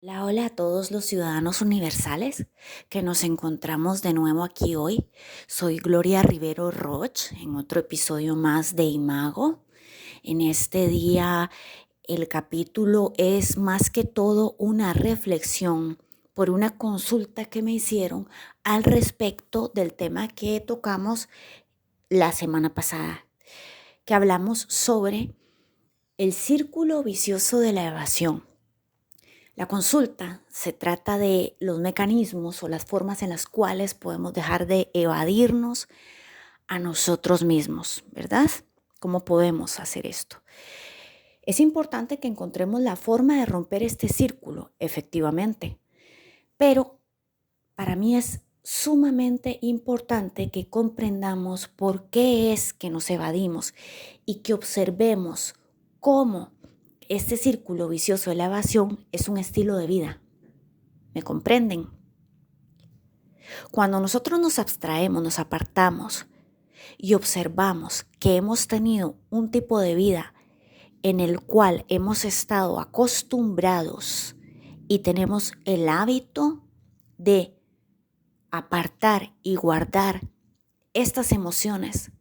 Hola, hola a todos los ciudadanos universales que nos encontramos de nuevo aquí hoy. Soy Gloria Rivero Roch en otro episodio más de Imago. En este día el capítulo es más que todo una reflexión por una consulta que me hicieron al respecto del tema que tocamos la semana pasada, que hablamos sobre el círculo vicioso de la evasión. La consulta se trata de los mecanismos o las formas en las cuales podemos dejar de evadirnos a nosotros mismos, ¿verdad? ¿Cómo podemos hacer esto? Es importante que encontremos la forma de romper este círculo, efectivamente, pero para mí es sumamente importante que comprendamos por qué es que nos evadimos y que observemos cómo este círculo vicioso de la evasión es un estilo de vida. ¿Me comprenden? Cuando nosotros nos abstraemos, nos apartamos y observamos que hemos tenido un tipo de vida en el cual hemos estado acostumbrados y tenemos el hábito de apartar y guardar estas emociones,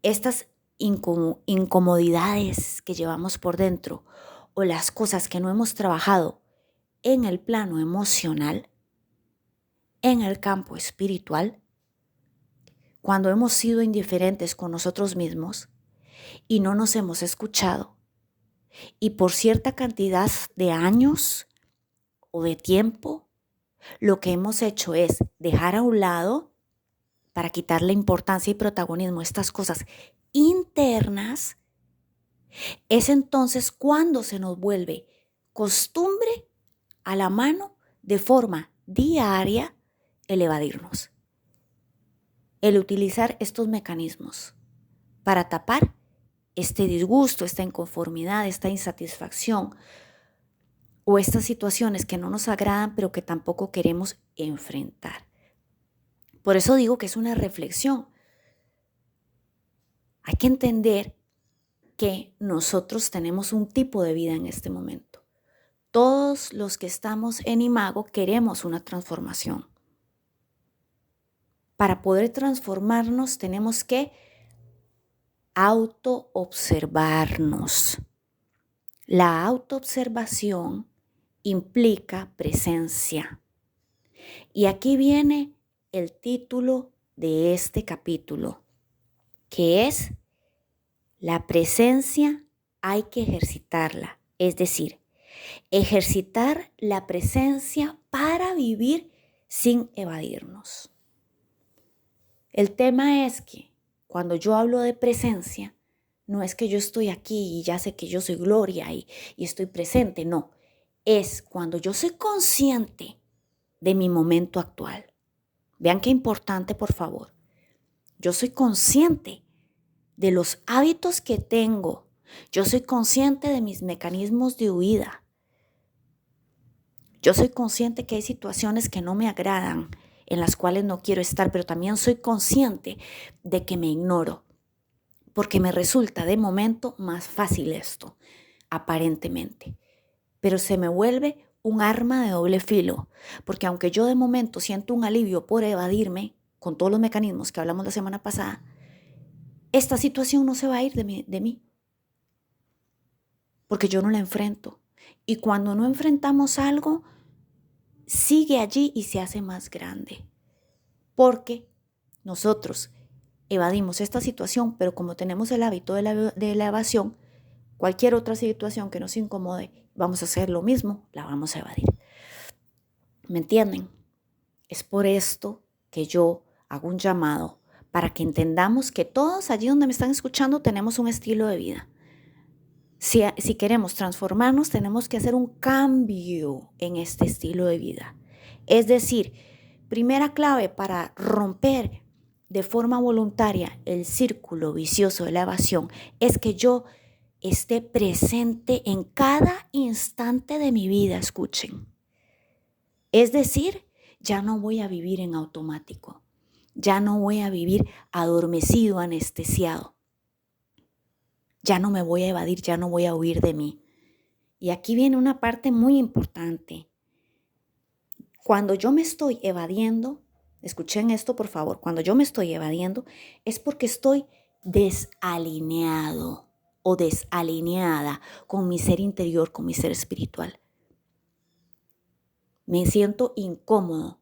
estas incomodidades que llevamos por dentro o las cosas que no hemos trabajado en el plano emocional, en el campo espiritual, cuando hemos sido indiferentes con nosotros mismos y no nos hemos escuchado, y por cierta cantidad de años o de tiempo, lo que hemos hecho es dejar a un lado, para quitarle importancia y protagonismo a estas cosas internas, es entonces cuando se nos vuelve costumbre a la mano de forma diaria el evadirnos. El utilizar estos mecanismos para tapar este disgusto, esta inconformidad, esta insatisfacción o estas situaciones que no nos agradan pero que tampoco queremos enfrentar. Por eso digo que es una reflexión. Hay que entender que nosotros tenemos un tipo de vida en este momento. Todos los que estamos en Imago queremos una transformación. Para poder transformarnos tenemos que autoobservarnos. La autoobservación implica presencia. Y aquí viene el título de este capítulo, que es la presencia hay que ejercitarla. Es decir, ejercitar la presencia para vivir sin evadirnos. El tema es que cuando yo hablo de presencia, no es que yo estoy aquí y ya sé que yo soy Gloria y estoy presente, no. Es cuando yo soy consciente de mi momento actual. Vean qué importante, por favor. Yo soy consciente de los hábitos que tengo. Yo soy consciente de mis mecanismos de huida. Yo soy consciente que hay situaciones que no me agradan, en las cuales no quiero estar, pero también soy consciente de que me ignoro, porque me resulta de momento más fácil esto, aparentemente. Pero se me vuelve un arma de doble filo, porque aunque yo de momento siento un alivio por evadirme, con todos los mecanismos que hablamos la semana pasada, esta situación no se va a ir de mí, porque yo no la enfrento. Y cuando no enfrentamos algo, sigue allí y se hace más grande, porque nosotros evadimos esta situación, pero como tenemos el hábito de la evasión, cualquier otra situación que nos incomode, vamos a hacer lo mismo, la vamos a evadir. ¿Me entienden? Es por esto que yo hago un llamado para que entendamos que todos allí donde me están escuchando tenemos un estilo de vida. Si queremos transformarnos, tenemos que hacer un cambio en este estilo de vida. Es decir, primera clave para romper de forma voluntaria el círculo vicioso de la evasión es que yo esté presente en cada instante de mi vida, escuchen. Es decir, ya no voy a vivir en automático, ya no voy a vivir adormecido, anestesiado. Ya no me voy a evadir, ya no voy a huir de mí. Y aquí viene una parte muy importante. Cuando yo me estoy evadiendo, escuchen esto por favor, cuando yo me estoy evadiendo es porque estoy desalineado o desalineada con mi ser interior, con mi ser espiritual. Me siento incómodo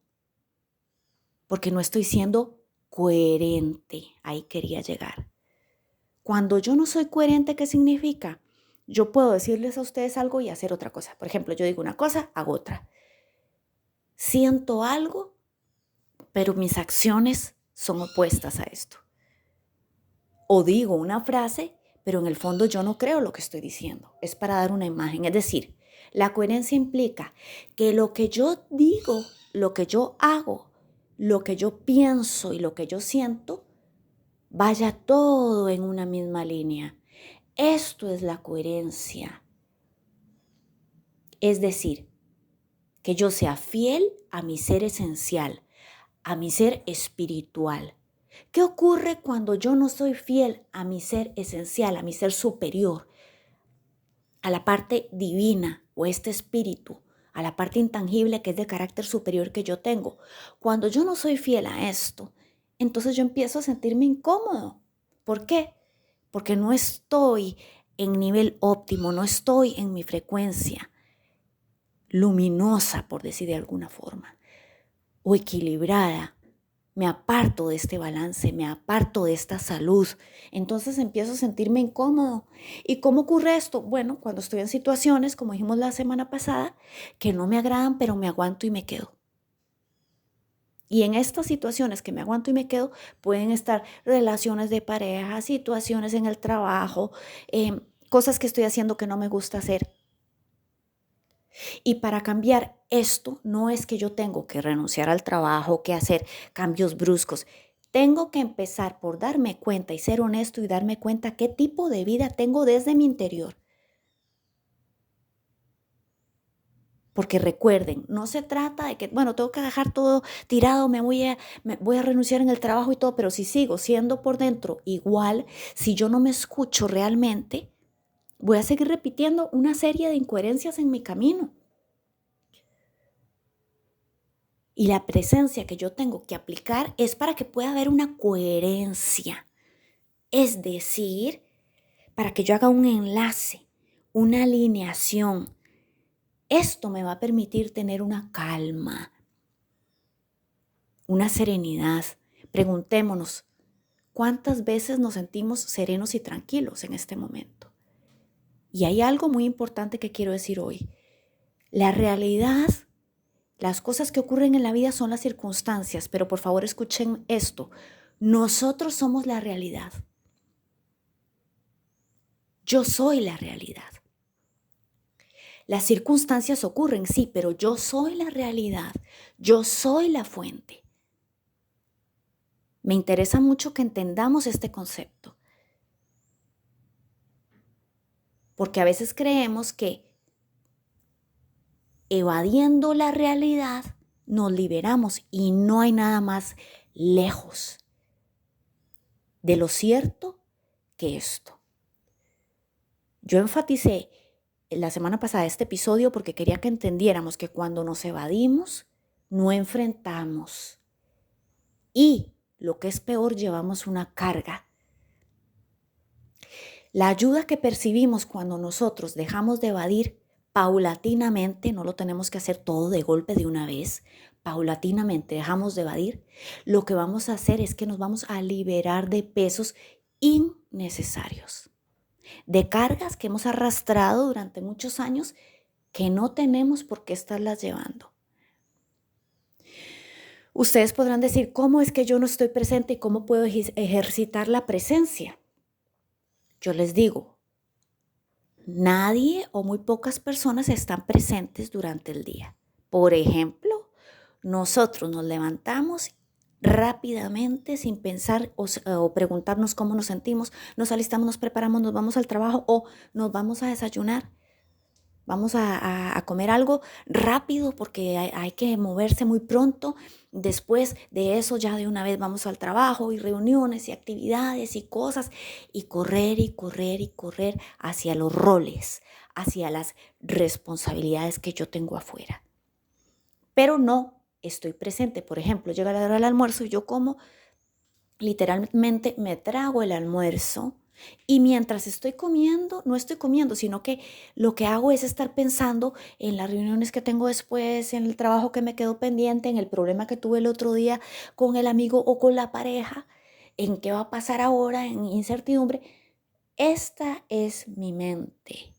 porque no estoy siendo coherente. Ahí quería llegar. Cuando yo no soy coherente, ¿qué significa? Yo puedo decirles a ustedes algo y hacer otra cosa. Por ejemplo, yo digo una cosa, hago otra. Siento algo, pero mis acciones son opuestas a esto. O digo una frase, pero en el fondo yo no creo lo que estoy diciendo. Es para dar una imagen. Es decir, la coherencia implica que lo que yo digo, lo que yo hago, lo que yo pienso y lo que yo siento, vaya todo en una misma línea. Esto es la coherencia. Es decir, que yo sea fiel a mi ser esencial, a mi ser espiritual. ¿Qué ocurre cuando yo no soy fiel a mi ser esencial, a mi ser superior, a la parte divina o este espíritu, a la parte intangible que es de carácter superior que yo tengo? Cuando yo no soy fiel a esto, entonces yo empiezo a sentirme incómodo. ¿Por qué? Porque no estoy en nivel óptimo, no estoy en mi frecuencia luminosa, por decir de alguna forma, o equilibrada. Me aparto de este balance, me aparto de esta salud. Entonces empiezo a sentirme incómodo. ¿Y cómo ocurre esto? Bueno, cuando estoy en situaciones, como dijimos la semana pasada, que no me agradan, pero me aguanto y me quedo. Y en estas situaciones que me aguanto y me quedo, pueden estar relaciones de pareja, situaciones en el trabajo, cosas que estoy haciendo que no me gusta hacer. Y para cambiar esto, no es que yo tengo que renunciar al trabajo, que hacer cambios bruscos. Tengo que empezar por darme cuenta y ser honesto y darme cuenta qué tipo de vida tengo desde mi interior. Porque recuerden, no se trata de que, bueno, tengo que dejar todo tirado, me voy a renunciar en el trabajo y todo, pero si sigo siendo por dentro igual, si yo no me escucho realmente, voy a seguir repitiendo una serie de incoherencias en mi camino. Y la presencia que yo tengo que aplicar es para que pueda haber una coherencia. Es decir, para que yo haga un enlace, una alineación. Esto me va a permitir tener una calma, una serenidad. Preguntémonos, ¿cuántas veces nos sentimos serenos y tranquilos en este momento? Y hay algo muy importante que quiero decir hoy. La realidad, las cosas que ocurren en la vida son las circunstancias, pero por favor escuchen esto. Nosotros somos la realidad. Yo soy la realidad. Las circunstancias ocurren, sí, pero yo soy la realidad. Yo soy la fuente. Me interesa mucho que entendamos este concepto. Porque a veces creemos que evadiendo la realidad nos liberamos y no hay nada más lejos de lo cierto que esto. Yo enfaticé la semana pasada este episodio porque quería que entendiéramos que cuando nos evadimos, no enfrentamos. Y lo que es peor, llevamos una carga. La ayuda que percibimos cuando nosotros dejamos de evadir paulatinamente, no lo tenemos que hacer todo de golpe de una vez, paulatinamente dejamos de evadir, lo que vamos a hacer es que nos vamos a liberar de pesos innecesarios, de cargas que hemos arrastrado durante muchos años que no tenemos por qué estarlas llevando. Ustedes podrán decir, ¿cómo es que yo no estoy presente y cómo puedo ejercitar la presencia? Yo les digo, nadie o muy pocas personas están presentes durante el día. Por ejemplo, nosotros nos levantamos rápidamente sin pensar o preguntarnos cómo nos sentimos, nos alistamos, nos preparamos, nos vamos al trabajo o nos vamos a desayunar. Vamos a comer algo rápido porque hay que moverse muy pronto. Después de eso ya de una vez vamos al trabajo y reuniones y actividades y cosas y correr y correr y correr hacia los roles, hacia las responsabilidades que yo tengo afuera. Pero no estoy presente. Por ejemplo, llega la hora del almuerzo y yo como, literalmente me trago el almuerzo y mientras estoy comiendo, no estoy comiendo, sino que lo que hago es estar pensando en las reuniones que tengo después, en el trabajo que me quedó pendiente, en el problema que tuve el otro día con el amigo o con la pareja, en qué va a pasar ahora, en incertidumbre. Esta es mi mente,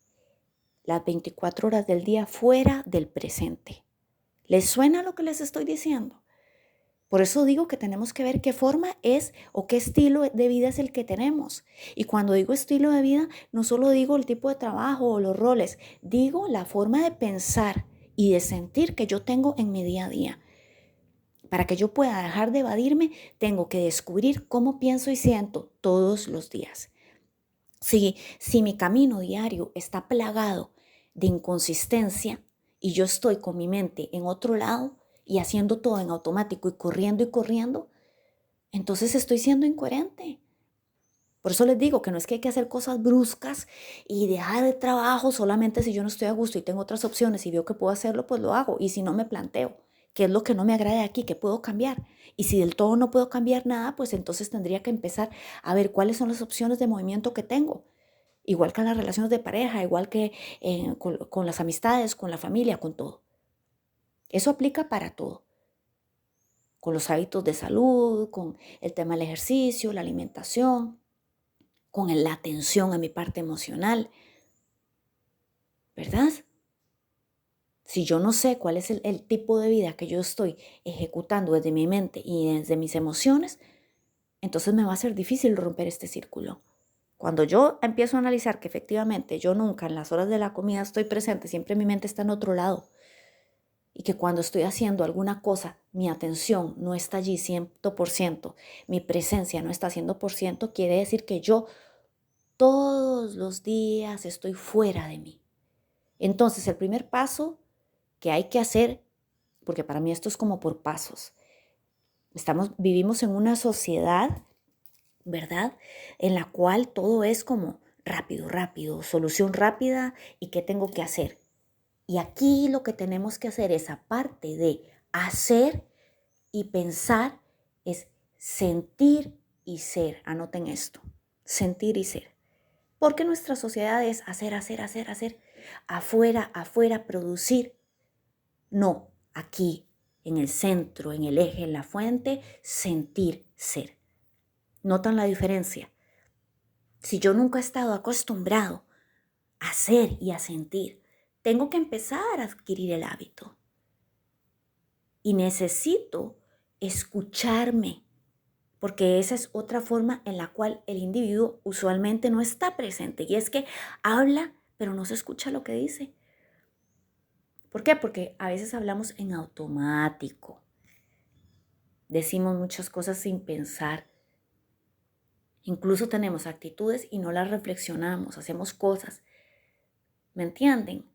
las 24 horas del día fuera del presente. ¿Les suena lo que les estoy diciendo? Por eso digo que tenemos que ver qué forma es o qué estilo de vida es el que tenemos. Y cuando digo estilo de vida, no solo digo el tipo de trabajo o los roles, digo la forma de pensar y de sentir que yo tengo en mi día a día. Para que yo pueda dejar de evadirme, tengo que descubrir cómo pienso y siento todos los días. Si mi camino diario está plagado de inconsistencia y yo estoy con mi mente en otro lado y haciendo todo en automático y corriendo, entonces estoy siendo incoherente. Por eso les digo que no es que hay que hacer cosas bruscas y dejar el trabajo solamente si yo no estoy a gusto y tengo otras opciones y veo que puedo hacerlo, pues lo hago. Y si no, me planteo qué es lo que no me agrada aquí, qué puedo cambiar. Y si del todo no puedo cambiar nada, pues entonces tendría que empezar a ver cuáles son las opciones de movimiento que tengo. Igual que en las relaciones de pareja, igual que con las amistades, con la familia, con todo. Eso aplica para todo. Con los hábitos de salud, con el tema del ejercicio, la alimentación, con la atención a mi parte emocional, ¿verdad? Si yo no sé cuál es el tipo de vida que yo estoy ejecutando desde mi mente y desde mis emociones, entonces me va a ser difícil romper este círculo. Cuando yo empiezo a analizar que efectivamente yo nunca en las horas de la comida estoy presente, siempre mi mente está en otro lado, y que cuando estoy haciendo alguna cosa, mi atención no está allí 100%, mi presencia no está 100%, quiere decir que yo todos los días estoy fuera de mí. Entonces, el primer paso que hay que hacer, porque para mí esto es como por pasos, vivimos en una sociedad, ¿verdad?, en la cual todo es como rápido, rápido, solución rápida y qué tengo que hacer. Y aquí lo que tenemos que hacer es, aparte de hacer y pensar, es sentir y ser. Anoten esto, sentir y ser. Porque nuestra sociedad es hacer, hacer, hacer, hacer, afuera, afuera, producir. No, aquí, en el centro, en el eje, en la fuente, sentir, ser. ¿Notan la diferencia? Si yo nunca he estado acostumbrado a hacer y a sentir, tengo que empezar a adquirir el hábito. Y necesito escucharme, porque esa es otra forma en la cual el individuo usualmente no está presente. Y es que habla, pero no se escucha lo que dice. ¿Por qué? Porque a veces hablamos en automático. Decimos muchas cosas sin pensar. Incluso tenemos actitudes y no las reflexionamos, hacemos cosas. ¿Me entienden?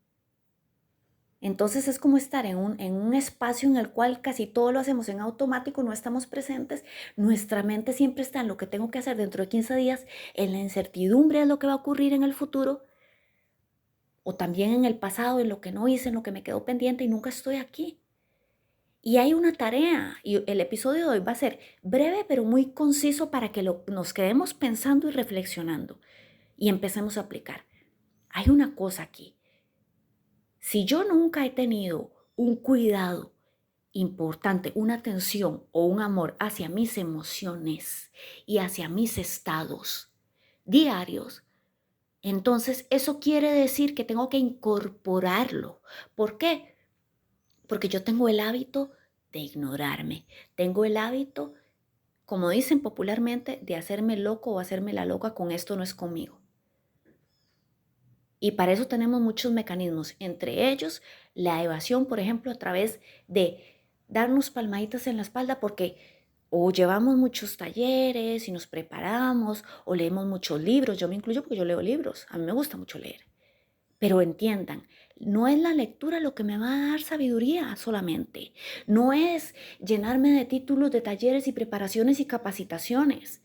Entonces es como estar en un espacio en el cual casi todo lo hacemos en automático, no estamos presentes. Nuestra mente siempre está en lo que tengo que hacer dentro de 15 días, en la incertidumbre de lo que va a ocurrir en el futuro, o también en el pasado, en lo que no hice, en lo que me quedó pendiente y nunca estoy aquí. Y hay una tarea, y el episodio de hoy va a ser breve pero muy conciso para que nos quedemos pensando y reflexionando y empecemos a aplicar. Hay una cosa aquí. Si yo nunca he tenido un cuidado importante, una atención o un amor hacia mis emociones y hacia mis estados diarios, entonces eso quiere decir que tengo que incorporarlo. ¿Por qué? Porque yo tengo el hábito de ignorarme. Tengo el hábito, como dicen popularmente, de hacerme loco o hacerme la loca con esto no es conmigo. Y para eso tenemos muchos mecanismos, entre ellos la evasión, por ejemplo, a través de darnos palmaditas en la espalda porque o llevamos muchos talleres y nos preparamos o leemos muchos libros. Yo me incluyo porque yo leo libros, a mí me gusta mucho leer. Pero entiendan, no es la lectura lo que me va a dar sabiduría solamente. No es llenarme de títulos de talleres y preparaciones y capacitaciones.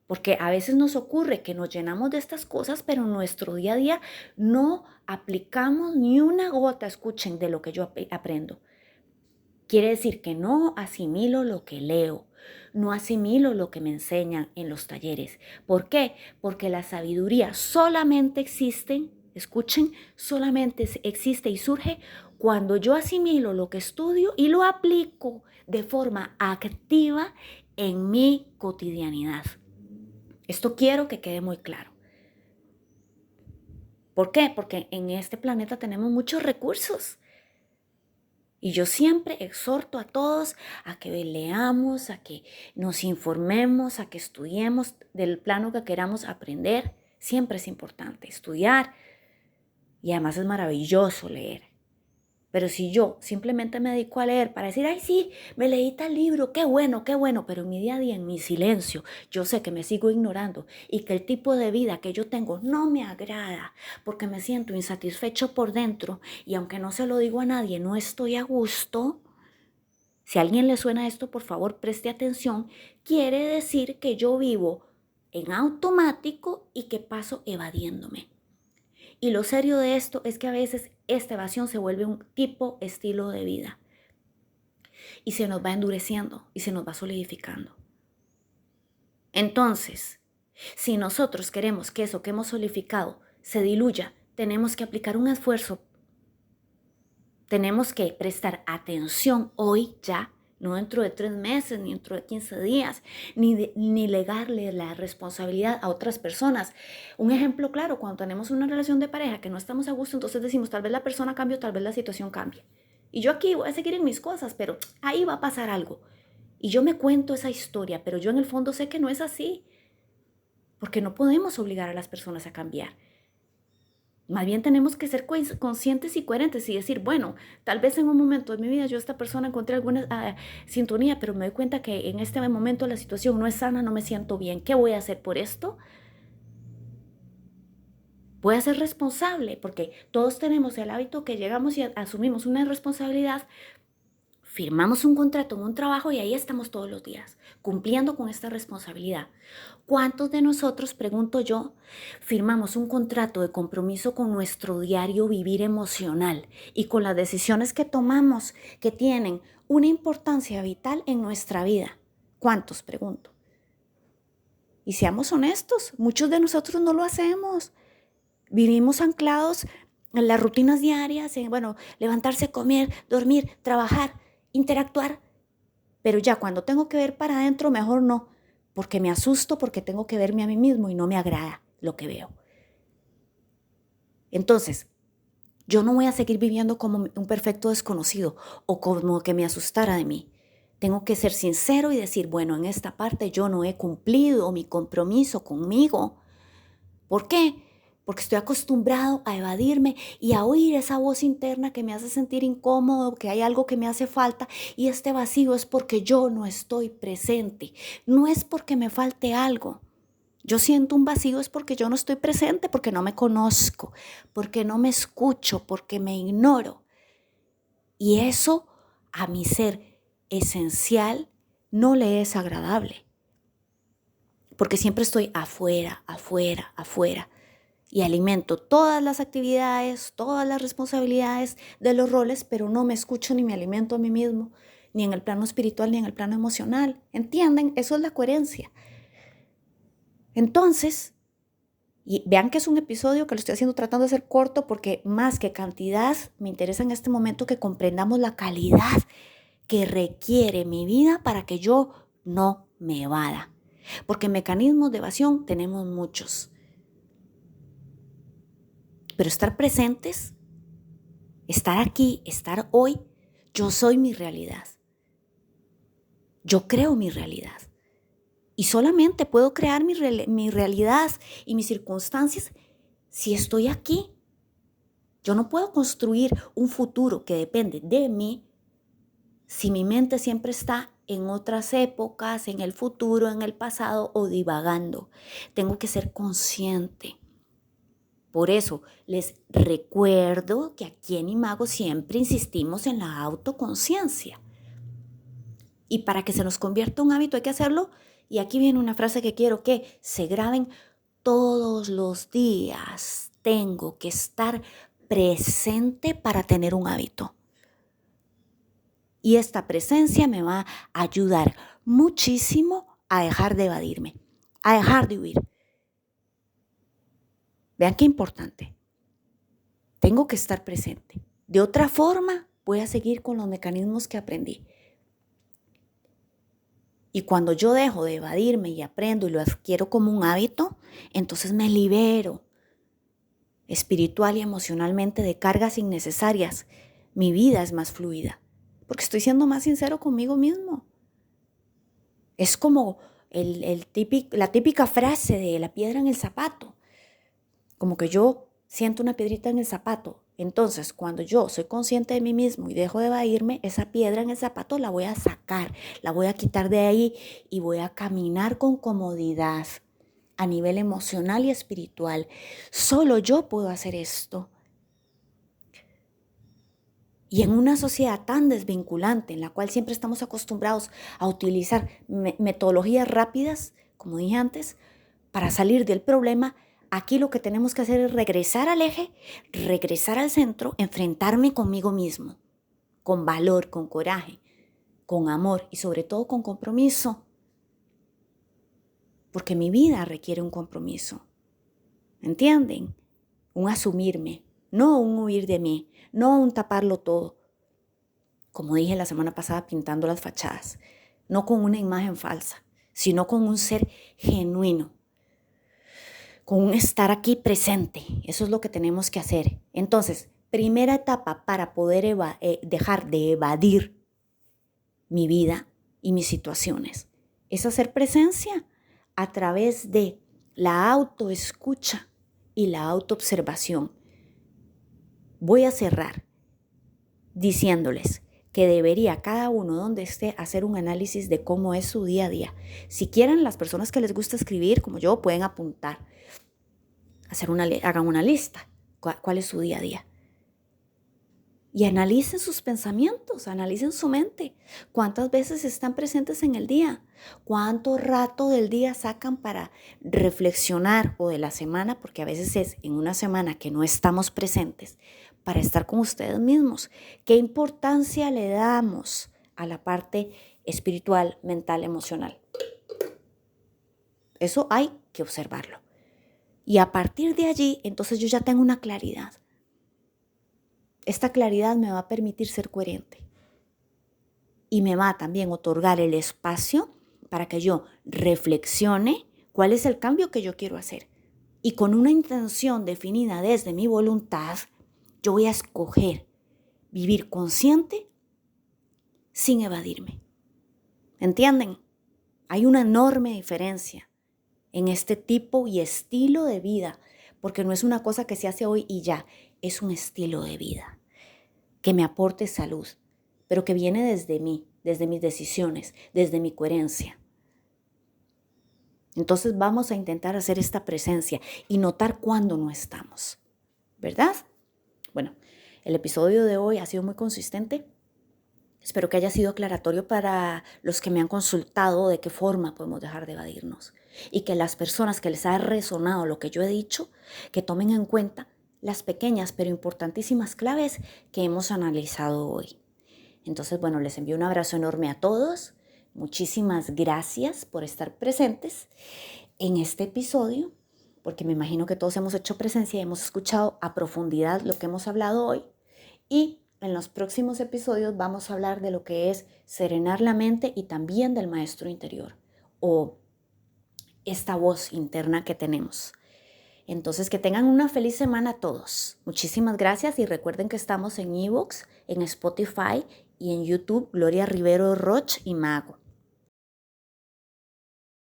Porque a veces nos ocurre que nos llenamos de estas cosas, pero en nuestro día a día no aplicamos ni una gota, escuchen, de lo que yo aprendo. Quiere decir que no asimilo lo que leo, no asimilo lo que me enseñan en los talleres. ¿Por qué? Porque la sabiduría solamente existe, escuchen, solamente existe y surge cuando yo asimilo lo que estudio y lo aplico de forma activa en mi cotidianidad. Esto quiero que quede muy claro. ¿Por qué? Porque en este planeta tenemos muchos recursos. Y yo siempre exhorto a todos a que leamos, a que nos informemos, a que estudiemos del plano que queramos aprender. Siempre es importante estudiar y además es maravilloso leer. Pero si yo simplemente me dedico a leer para decir, ay sí, me leí tal libro, qué bueno, pero en mi día a día, en mi silencio, yo sé que me sigo ignorando y que el tipo de vida que yo tengo no me agrada porque me siento insatisfecho por dentro y aunque no se lo digo a nadie, no estoy a gusto. Si a alguien le suena esto, por favor, preste atención. Quiere decir que yo vivo en automático y que paso evadiéndome. Y lo serio de esto es que a veces esta evasión se vuelve un estilo de vida. Y se nos va endureciendo y se nos va solidificando. Entonces, si nosotros queremos que eso que hemos solidificado se diluya, tenemos que aplicar un esfuerzo. Tenemos que prestar atención hoy ya, no dentro de 3 meses, ni dentro de 15 días, ni legarle la responsabilidad a otras personas. Un ejemplo claro, cuando tenemos una relación de pareja que no estamos a gusto, entonces decimos, tal vez la persona cambie, tal vez la situación cambie. Y yo aquí voy a seguir en mis cosas, pero ahí va a pasar algo. Y yo me cuento esa historia, pero yo en el fondo sé que no es así, porque no podemos obligar a las personas a cambiar. Más bien tenemos que ser conscientes y coherentes y decir, bueno, tal vez en un momento de mi vida yo a esta persona encontré alguna sintonía, pero me doy cuenta que en este momento la situación no es sana, no me siento bien. ¿Qué voy a hacer por esto? Voy a ser responsable, porque todos tenemos el hábito que llegamos y asumimos una responsabilidad, firmamos un contrato en un trabajo y ahí estamos todos los días, cumpliendo con esta responsabilidad. ¿Cuántos de nosotros, pregunto yo, firmamos un contrato de compromiso con nuestro diario vivir emocional y con las decisiones que tomamos que tienen una importancia vital en nuestra vida? ¿Cuántos, pregunto? Y seamos honestos, muchos de nosotros no lo hacemos. Vivimos anclados en las rutinas diarias, en, levantarse, comer, dormir, trabajar, interactuar. Pero ya cuando tengo que ver para adentro, mejor no, porque me asusto, porque tengo que verme a mí mismo y no me agrada lo que veo. Entonces, yo no voy a seguir viviendo como un perfecto desconocido o como que me asustara de mí. Tengo que ser sincero y decir, bueno, en esta parte yo no he cumplido mi compromiso conmigo. ¿Por qué? Porque estoy acostumbrado a evadirme y a oír esa voz interna que me hace sentir incómodo, que hay algo que me hace falta, y este vacío es porque yo no estoy presente, no es porque me falte algo. Yo siento un vacío es porque yo no estoy presente, porque no me conozco, porque no me escucho, porque me ignoro. Y eso a mi ser esencial no le es agradable, porque siempre estoy afuera, afuera, afuera. Y alimento todas las actividades, todas las responsabilidades de los roles, pero no me escucho ni me alimento a mí mismo, ni en el plano espiritual, ni en el plano emocional. ¿Entienden? Eso es la coherencia. Entonces, y vean que es un episodio que lo estoy haciendo tratando de hacer corto porque más que cantidad, me interesa en este momento que comprendamos la calidad que requiere mi vida para que yo no me evada. Porque mecanismos de evasión tenemos muchos. Pero estar presentes, estar aquí, estar hoy, yo soy mi realidad. Yo creo mi realidad. Y solamente puedo crear mi realidad y mis circunstancias si estoy aquí. Yo no puedo construir un futuro que depende de mí si mi mente siempre está en otras épocas, en el futuro, en el pasado o divagando. Tengo que ser consciente. Por eso les recuerdo que aquí en Imago siempre insistimos en la autoconciencia. Y para que se nos convierta un hábito hay que hacerlo. Y aquí viene una frase que quiero que se graben todos los días. Tengo que estar presente para tener un hábito. Y esta presencia me va a ayudar muchísimo a dejar de evadirme, a dejar de huir. Vean qué importante. Tengo que estar presente. De otra forma, voy a seguir con los mecanismos que aprendí. Y cuando yo dejo de evadirme y aprendo y lo adquiero como un hábito, entonces me libero espiritual y emocionalmente de cargas innecesarias. Mi vida es más fluida, porque estoy siendo más sincero conmigo mismo. Es como la típica frase de la piedra en el zapato. Como que yo siento una piedrita en el zapato. Entonces, cuando yo soy consciente de mí mismo y dejo de evadirme, esa piedra en el zapato la voy a sacar, la voy a quitar de ahí y voy a caminar con comodidad a nivel emocional y espiritual. Solo yo puedo hacer esto. Y en una sociedad tan desvinculante, en la cual siempre estamos acostumbrados a utilizar metodologías rápidas, como dije antes, para salir del problema, aquí lo que tenemos que hacer es regresar al eje, regresar al centro, enfrentarme conmigo mismo, con valor, con coraje, con amor y sobre todo con compromiso. Porque mi vida requiere un compromiso. ¿Entienden? Un asumirme, no un huir de mí, no un taparlo todo. Como dije la semana pasada pintando las fachadas, no con una imagen falsa, sino con un ser genuino, con un estar aquí presente. Eso es lo que tenemos que hacer. Entonces, primera etapa para poder dejar de evadir mi vida y mis situaciones es hacer presencia a través de la autoescucha y la autoobservación. Voy a cerrar diciéndoles que debería cada uno donde esté hacer un análisis de cómo es su día a día. Si quieren, las personas que les gusta escribir, como yo, pueden apuntar, hagan una lista, cuál es su día a día. Y analicen sus pensamientos, analicen su mente. ¿Cuántas veces están presentes en el día? ¿Cuánto rato del día sacan para reflexionar o de la semana? Porque a veces es en una semana que no estamos presentes para estar con ustedes mismos. ¿Qué importancia le damos a la parte espiritual, mental, emocional? Eso hay que observarlo. Y a partir de allí, entonces yo ya tengo una claridad. Esta claridad me va a permitir ser coherente y me va a también otorgar el espacio para que yo reflexione cuál es el cambio que yo quiero hacer. Y con una intención definida desde mi voluntad, yo voy a escoger vivir consciente sin evadirme. ¿Entienden? Hay una enorme diferencia en este tipo y estilo de vida, porque no es una cosa que se hace hoy y ya, es un estilo de vida que me aporte salud, pero que viene desde mí, desde mis decisiones, desde mi coherencia. Entonces vamos a intentar hacer esta presencia y notar cuándo no estamos, ¿verdad? Bueno, el episodio de hoy ha sido muy consistente. Espero que haya sido aclaratorio para los que me han consultado de qué forma podemos dejar de evadirnos y que las personas que les ha resonado lo que yo he dicho, que tomen en cuenta las pequeñas pero importantísimas claves que hemos analizado hoy. Entonces, bueno, les envío un abrazo enorme a todos. Muchísimas gracias por estar presentes en este episodio, porque me imagino que todos hemos hecho presencia y hemos escuchado a profundidad lo que hemos hablado hoy. Y en los próximos episodios vamos a hablar de lo que es serenar la mente y también del maestro interior o esta voz interna que tenemos. Entonces, que tengan una feliz semana todos. Muchísimas gracias y recuerden que estamos en iVoox, en Spotify y en YouTube, Gloria Rivero Roch Imago.